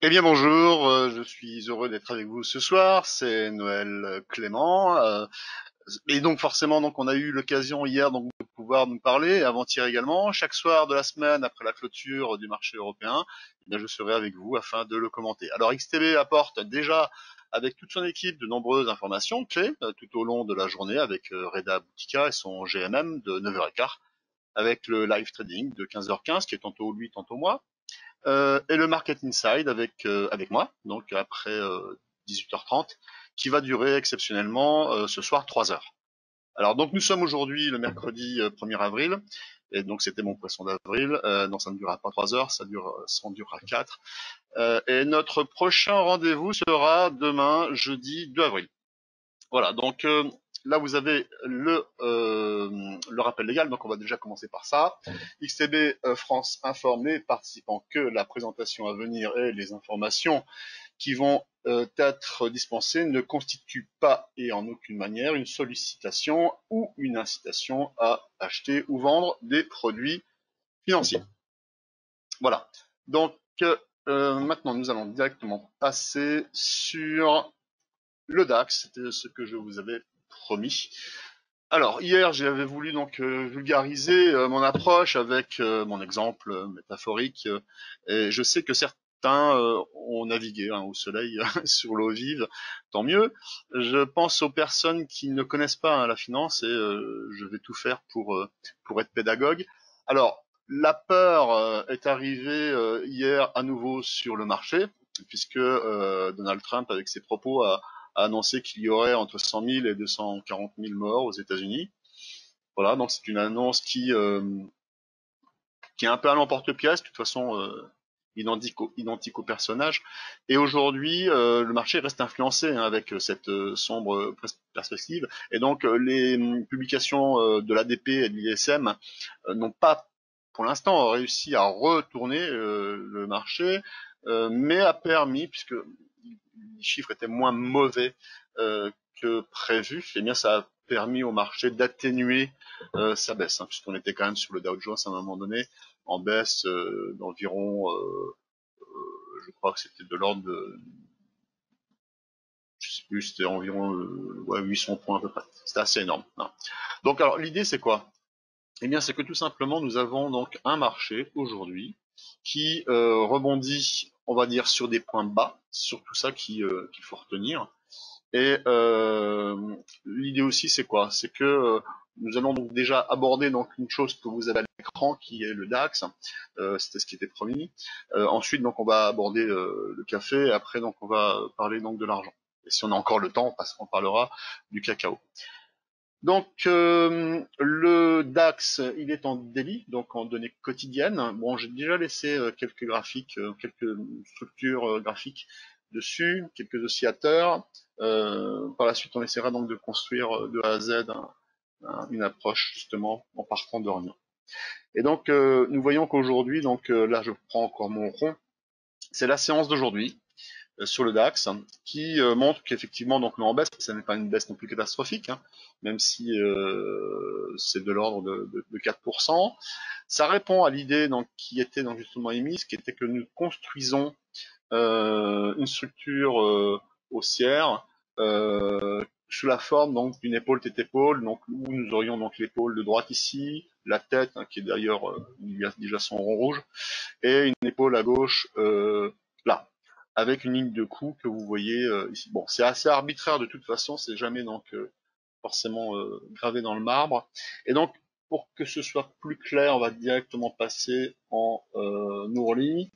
Eh bien bonjour, je suis heureux d'être avec vous ce soir, c'est Noël Clément, et donc forcément donc on a eu l'occasion hier donc de pouvoir nous parler, et avant-hier également, chaque soir de la semaine après la clôture du marché européen, eh bien je serai avec vous afin de le commenter. Alors XTB apporte déjà avec toute son équipe de nombreuses informations clés tout au long de la journée avec Reda Boutika et son GMM de 9h15, avec le live trading de 15h15 qui est tantôt lui tantôt moi et le Market Inside avec moi, donc après 18h30, qui va durer exceptionnellement ce soir 3 heures. Alors donc nous sommes aujourd'hui le mercredi 1er avril, et donc c'était mon poisson d'avril. Donc ça ne durera pas 3 heures, ça en durera 4. Et notre prochain rendez-vous sera demain, jeudi 2 avril. Voilà, donc là vous avez le rappel légal, donc on va déjà commencer par ça. XTB France informe les participants que la présentation à venir et les informations qui vont être dispensées ne constituent pas et en aucune manière une sollicitation ou une incitation à acheter ou vendre des produits financiers. Voilà, donc maintenant nous allons directement passer sur le DAX, c'était ce que je vous avais promis. Alors hier, j'avais voulu donc vulgariser mon approche avec mon exemple métaphorique. Et je sais que certains ont navigué au soleil sur l'eau vive, tant mieux. Je pense aux personnes qui ne connaissent pas la finance et je vais tout faire pour être pédagogue. Alors la peur est arrivée hier à nouveau sur le marché puisque Donald Trump avec ses propos a annoncé qu'il y aurait entre 100 000 et 240 000 morts aux États-Unis. Voilà, donc c'est une annonce qui est un peu à l'emporte-pièce, de toute façon identique au personnage. Et aujourd'hui, le marché reste influencé avec cette sombre perspective. Et donc les publications de l'ADP et de l'ISM n'ont pas, pour l'instant, réussi à retourner le marché, mais a permis, puisque les chiffres étaient moins mauvais que prévu, et bien ça a permis au marché d'atténuer sa baisse, puisqu'on était quand même sur le Dow Jones à un moment donné en baisse d'environ, je crois que c'était de l'ordre de, je sais plus, c'était environ ouais, 800 points à peu près. C'était assez énorme. Non. Donc alors l'idée c'est quoi? Eh bien c'est que tout simplement nous avons donc un marché aujourd'hui qui rebondit, on va dire, sur des points bas, surtout ça qu'il faut retenir. Et l'idée aussi, c'est quoi? C'est que nous allons donc déjà aborder donc une chose que vous avez à l'écran, qui est le DAX. C'était ce qui était promis. Ensuite, donc on va aborder le café. Et après, donc on va parler donc de l'argent. Et si on a encore le temps, on parlera du cacao. Donc le DAX, il est en daily, donc en données quotidiennes. Bon, j'ai déjà laissé quelques graphiques, quelques structures graphiques dessus, quelques oscillateurs. Par la suite, on essaiera donc de construire de A à Z une approche justement en partant de rien. Et donc nous voyons qu'aujourd'hui, donc là je prends encore mon rond, c'est la séance d'aujourd'hui sur le DAX, qui montre qu'effectivement donc on est en baisse, ça n'est pas une baisse non plus catastrophique, même si c'est de l'ordre de 4%. Ça répond à l'idée donc qui était donc justement émise, qui était que nous construisons une structure haussière sous la forme donc d'une épaule tête épaule, donc où nous aurions donc l'épaule de droite ici, la tête qui est d'ailleurs il y a déjà son rond rouge, et une épaule à gauche là, avec une ligne de coup que vous voyez ici. Bon, c'est assez arbitraire de toute façon, c'est jamais donc forcément gravé dans le marbre. Et donc, pour que ce soit plus clair, on va directement passer en ourli.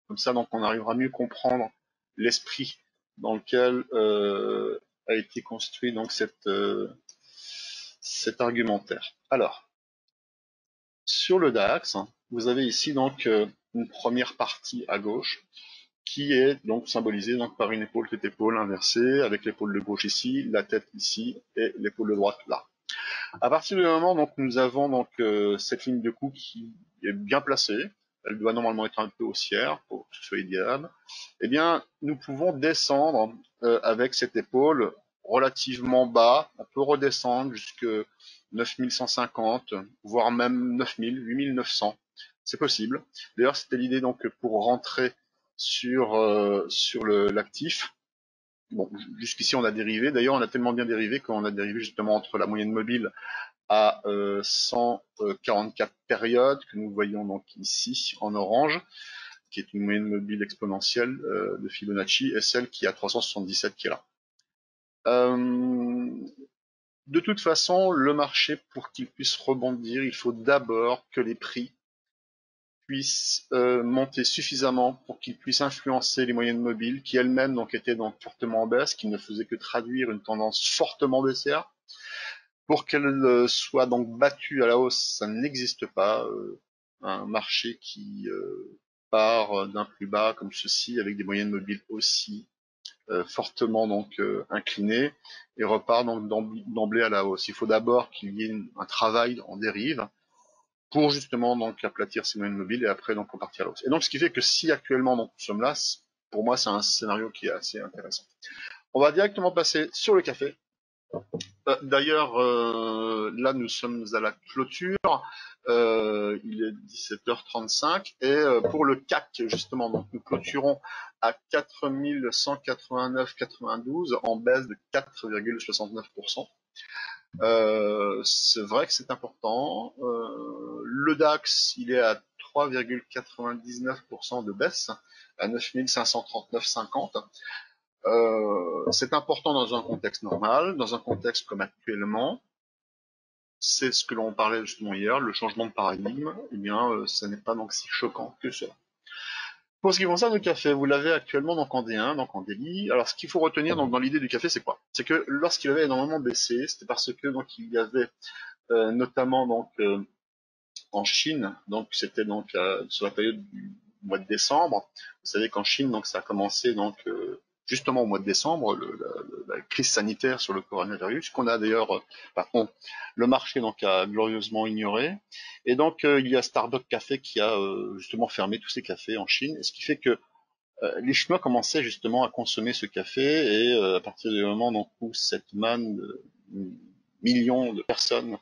Comme ça, donc, on arrivera à mieux comprendre l'esprit dans lequel a été construit donc cet argumentaire. Alors, sur le DAX, vous avez ici donc une première partie à gauche qui est donc symbolisée donc par une épaule tête épaule inversée avec l'épaule de gauche ici, la tête ici et l'épaule de droite là. À partir du moment donc nous avons donc cette ligne de coup qui est bien placée, elle doit normalement être un peu haussière pour que ce soit idéal. Eh bien, nous pouvons descendre avec cette épaule relativement bas. On peut redescendre jusque 9150, voire même 9000, 8900. C'est possible. D'ailleurs, c'était l'idée donc pour rentrer sur l'actif. Bon, jusqu'ici on a dérivé. D'ailleurs, on a tellement bien dérivé qu'on a dérivé justement entre la moyenne mobile à 144 périodes que nous voyons donc ici en orange, qui est une moyenne mobile exponentielle de Fibonacci, et celle qui est à 377 qui est là. De toute façon, le marché, pour qu'il puisse rebondir, il faut d'abord que les prix puissent monter suffisamment pour qu'ils puissent influencer les moyennes mobiles, qui elles-mêmes donc étaient donc fortement en baisse, qui ne faisaient que traduire une tendance fortement baissière. Pour qu'elles soient donc battues à la hausse, ça n'existe pas. Un marché qui part d'un plus bas comme ceci, avec des moyennes mobiles aussi fortement donc inclinées, et repart donc d'emblée à la hausse. Il faut d'abord qu'il y ait un travail en dérive pour justement donc aplatir ces moyennes mobiles et après donc repartir à la hausse. Et donc ce qui fait que si actuellement donc, nous sommes là, pour moi c'est un scénario qui est assez intéressant. On va directement passer sur le café. D'ailleurs, là nous sommes à la clôture, il est 17h35 et pour le CAC justement, donc nous clôturons à 4189,92 en baisse de 4,69%. C'est vrai que c'est important. Le DAX, il est à 3,99% de baisse, à 9539,50. C'est important dans un contexte normal, dans un contexte comme actuellement. C'est ce que l'on parlait justement hier, le changement de paradigme. Eh bien, ça n'est pas donc si choquant que cela. Pour ce qui concerne le café, vous l'avez actuellement donc en D1, donc en daily. Alors, ce qu'il faut retenir donc dans l'idée du café, c'est quoi? C'est que lorsqu'il avait énormément baissé, c'était parce que donc il y avait notamment donc en Chine, donc c'était donc sur la période du mois de décembre. Vous savez qu'en Chine, donc ça a commencé donc justement au mois de décembre, la crise sanitaire sur le coronavirus, qu'on a d'ailleurs, le marché donc a glorieusement ignoré. Et donc il y a Starbucks Café qui a justement fermé tous ses cafés en Chine, et ce qui fait que les Chinois commençaient justement à consommer ce café, et à partir du moment donc, où cette manne de millions de personnes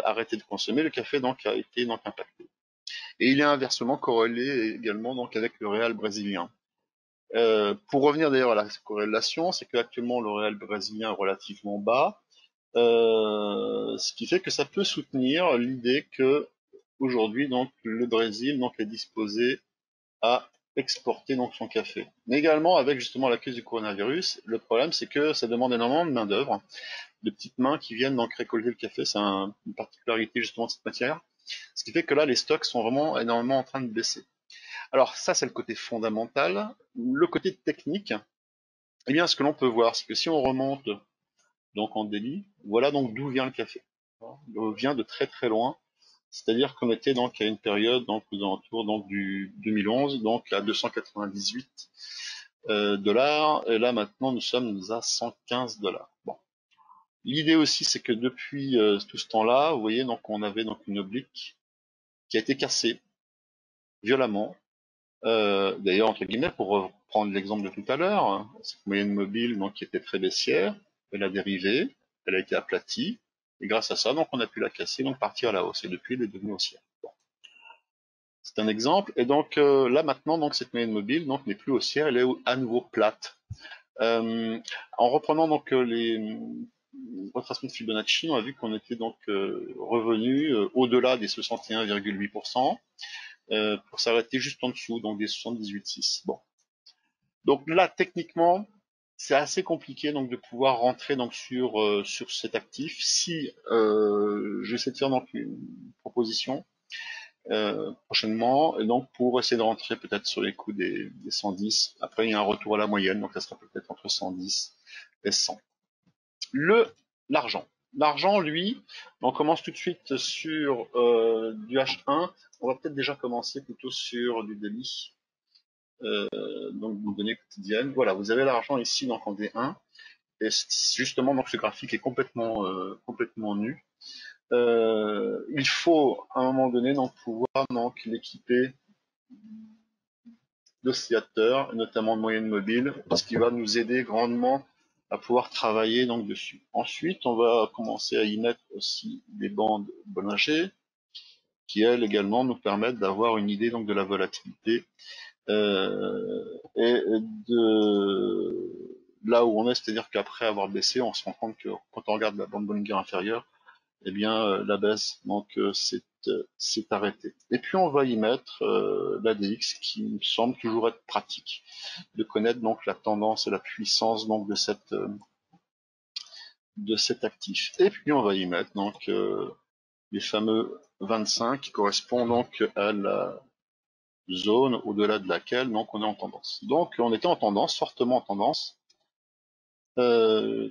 arrêté de consommer, le café donc a été donc impacté. Et il est inversement corrélé également donc avec le réal brésilien. Pour revenir d'ailleurs à la corrélation, c'est qu'actuellement le réal brésilien est relativement bas, ce qui fait que ça peut soutenir l'idée que aujourd'hui donc le Brésil donc est disposé à exporter donc son café. Mais également avec justement la crise du coronavirus, le problème c'est que ça demande énormément de main d'œuvre, de petites mains qui viennent donc récolter le café. C'est une particularité justement de cette matière. Ce qui fait que là, les stocks sont vraiment énormément en train de baisser. Alors ça, c'est le côté fondamental. Le côté technique, eh bien, ce que l'on peut voir, c'est que si on remonte donc en daily, voilà donc d'où vient le café. Il vient de très très loin. C'est-à-dire qu'on était donc à une période donc aux alentours donc du 2011, donc à 298 dollars, et là maintenant nous sommes à 115 dollars. Bon. L'idée aussi, c'est que depuis tout ce temps-là, vous voyez, donc on avait donc une oblique qui a été cassée violemment. D'ailleurs, entre guillemets, pour reprendre l'exemple de tout à l'heure, hein, cette moyenne mobile donc qui était très baissière, elle a dérivé, elle a été aplatie, et grâce à ça, donc on a pu la casser, donc partir à la hausse. Et depuis, elle est devenue haussière. Bon. C'est un exemple. Et donc là maintenant, donc cette moyenne mobile donc n'est plus haussière, elle est à nouveau plate. En reprenant donc les retracement de Fibonacci, on a vu qu'on était donc revenu au-delà des 61,8%, pour s'arrêter juste en dessous, donc des 78,6. Bon. Donc là, techniquement, c'est assez compliqué donc de pouvoir rentrer donc sur cet actif. Si j'essaie de faire donc une proposition prochainement, et donc pour essayer de rentrer peut-être sur les coups des 110. Après, il y a un retour à la moyenne, donc ça sera peut-être entre 110 et 100. L'argent. L'argent, lui, on commence tout de suite sur du H1. On va peut-être déjà commencer plutôt sur du daily, donc une donnée quotidienne. Voilà, vous avez l'argent ici donc en D1, et justement donc ce graphique est complètement nu. Il faut à un moment donné donc pouvoir donc l'équiper d'oscillateurs, notamment de moyenne mobile, ce qui va nous aider grandement à pouvoir travailler donc dessus. Ensuite, on va commencer à y mettre aussi des bandes Bollinger, qui elles également nous permettent d'avoir une idée donc de la volatilité Et de là où on est, c'est-à-dire qu'après avoir baissé, on se rend compte que quand on regarde la bande Bollinger inférieure, eh bien la baisse donc s'est arrêtée. Et puis on va y mettre l'ADX qui me semble toujours être pratique, de connaître donc la tendance et la puissance donc de cet actif. Et puis on va y mettre donc les fameux 25 qui correspondent donc à la zone au-delà de laquelle donc on est en tendance. Donc on était en tendance, fortement en tendance euh,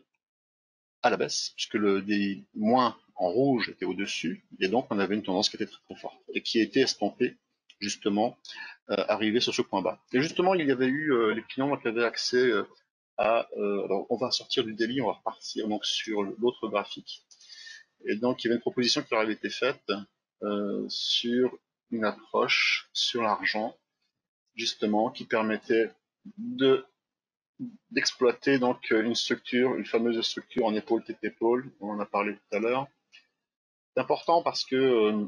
à la baisse, puisque des moins en rouge était au-dessus, et donc on avait une tendance qui était très très forte et qui a été estompée justement arrivé sur ce point bas. Et justement il y avait eu les clients qui avaient accès alors on va sortir du daily, on va repartir donc sur l'autre graphique. Et donc il y avait une proposition qui leur avait été faite sur une approche sur l'argent justement qui permettait de d'exploiter donc une structure, une fameuse structure en épaule tête épaule, on en a parlé tout à l'heure. C'est important parce que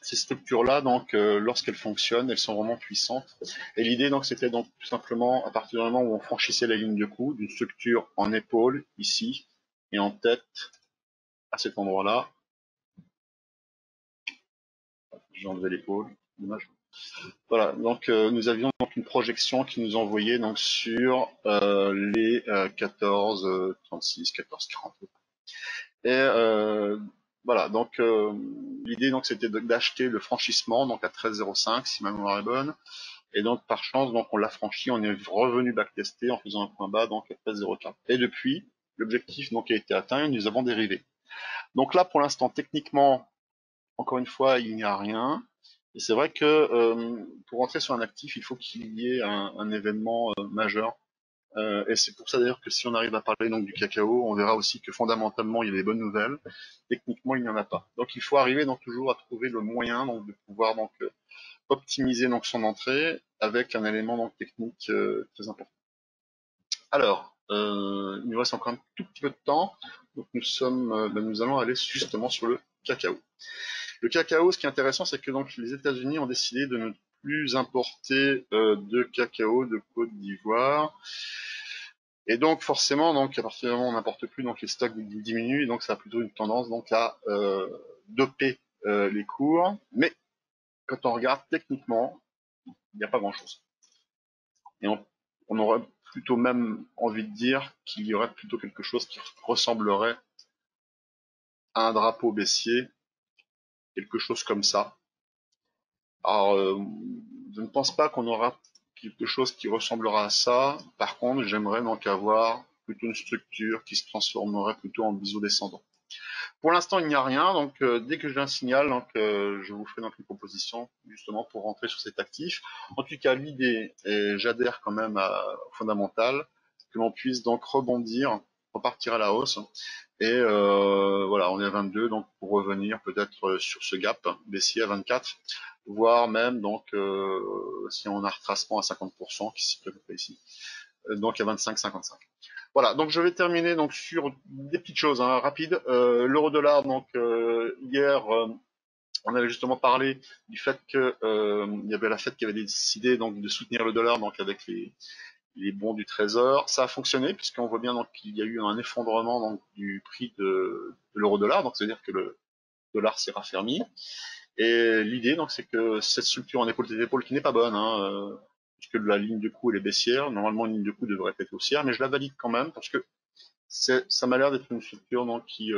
ces structures-là, donc lorsqu'elles fonctionnent, elles sont vraiment puissantes. Et l'idée donc c'était donc tout simplement à partir du moment où on franchissait la ligne de coup d'une structure en épaule ici et en tête à cet endroit-là. J'ai enlevé l'épaule, dommage. Voilà, donc nous avions donc une projection qui nous envoyait donc sur les 14, 36, 14, 40. Et voilà, donc l'idée donc c'était d'acheter le franchissement donc à 13,05 si ma mémoire est bonne. Et donc par chance donc on l'a franchi, on est revenu backtester en faisant un point bas donc à 13,04. Et depuis l'objectif donc a été atteint, et nous avons dérivé. Donc là pour l'instant techniquement encore une fois il n'y a rien. Et c'est vrai que pour rentrer sur un actif il faut qu'il y ait un événement majeur. Et c'est pour ça d'ailleurs que si on arrive à parler donc du cacao, on verra aussi que fondamentalement il y a des bonnes nouvelles. Techniquement, il n'y en a pas. Donc il faut arriver donc toujours à trouver le moyen donc de pouvoir donc optimiser donc son entrée avec un élément donc technique très important. Alors, il nous reste encore un tout petit peu de temps, donc nous allons aller justement sur le cacao. Le cacao, ce qui est intéressant, c'est que donc les États-Unis ont décidé de ne plus importer de cacao de Côte d'Ivoire. Et donc forcément, donc à partir du moment où on n'importe plus, donc les stocks diminuent, et donc ça a plutôt une tendance donc à doper les cours. Mais quand on regarde techniquement, il n'y a pas grand-chose. Et on aurait plutôt même envie de dire qu'il y aurait plutôt quelque chose qui ressemblerait à un drapeau baissier, quelque chose comme ça. Alors, je ne pense pas qu'on aura quelque chose qui ressemblera à ça. Par contre, j'aimerais donc avoir plutôt une structure qui se transformerait plutôt en biseau descendant. Pour l'instant, il n'y a rien, donc dès que j'ai un signal, donc je vous ferai donc une proposition justement pour rentrer sur cet actif. En tout cas, l'idée, et j'adhère quand même au fondamental, que l'on puisse donc rebondir, repartir à la hausse. Et voilà, on est à 22, donc pour revenir peut-être sur ce gap baissier à 24, voire même donc si on a un retracement à 50%, qui se fait ici, donc à 25,55. Voilà, donc je vais terminer donc sur des petites choses hein, rapides. L'euro-dollar, donc hier, on avait justement parlé du fait que il y avait la Fed qui avait décidé donc de soutenir le dollar donc avec les bons du Trésor. Ça a fonctionné puisqu'on voit bien donc qu'il y a eu un effondrement donc du prix de l'euro-dollar, donc c'est-à-dire que le dollar s'est raffermi. Et l'idée donc c'est que cette structure en épaule qui n'est pas bonne, hein, puisque la ligne de coup elle est baissière. Normalement une ligne de coup devrait être haussière, mais je la valide quand même parce que ça m'a l'air d'être une structure donc, qui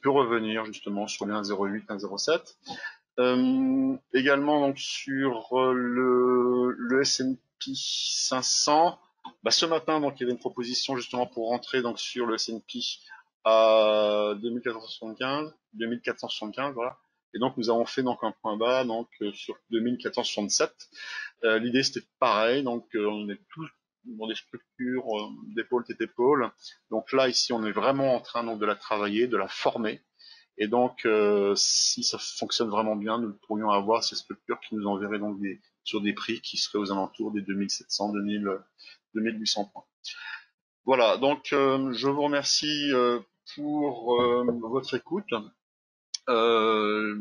peut revenir justement sur les 1,08, 1,07. Également donc sur le S&P 500, bah, ce matin donc il y avait une proposition justement pour rentrer donc sur le S&P à 2475, 2475 voilà. Et donc nous avons fait donc un point bas donc sur 2467. L'idée c'était pareil, donc on est tous dans des structures d'épaule tête épaule. Donc là ici on est vraiment en train donc de la travailler, de la former. Et donc si ça fonctionne vraiment bien, nous pourrions avoir ces structures qui nous enverraient donc sur des prix qui seraient aux alentours des 2700, 2000, 2800 points. Voilà, donc je vous remercie pour votre écoute. Euh,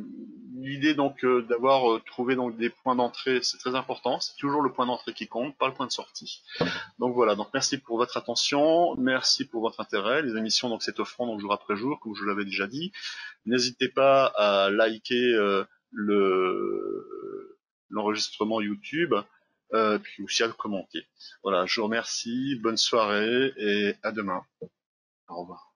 L'idée donc d'avoir trouvé donc des points d'entrée, c'est très important. C'est toujours le point d'entrée qui compte, pas le point de sortie. Donc voilà. Donc merci pour votre attention, merci pour votre intérêt. Les émissions donc c'est offrant donc jour après jour, comme je l'avais déjà dit. N'hésitez pas à liker le l'enregistrement YouTube, puis aussi à le commenter. Voilà. Je vous remercie. Bonne soirée et à demain. Au revoir.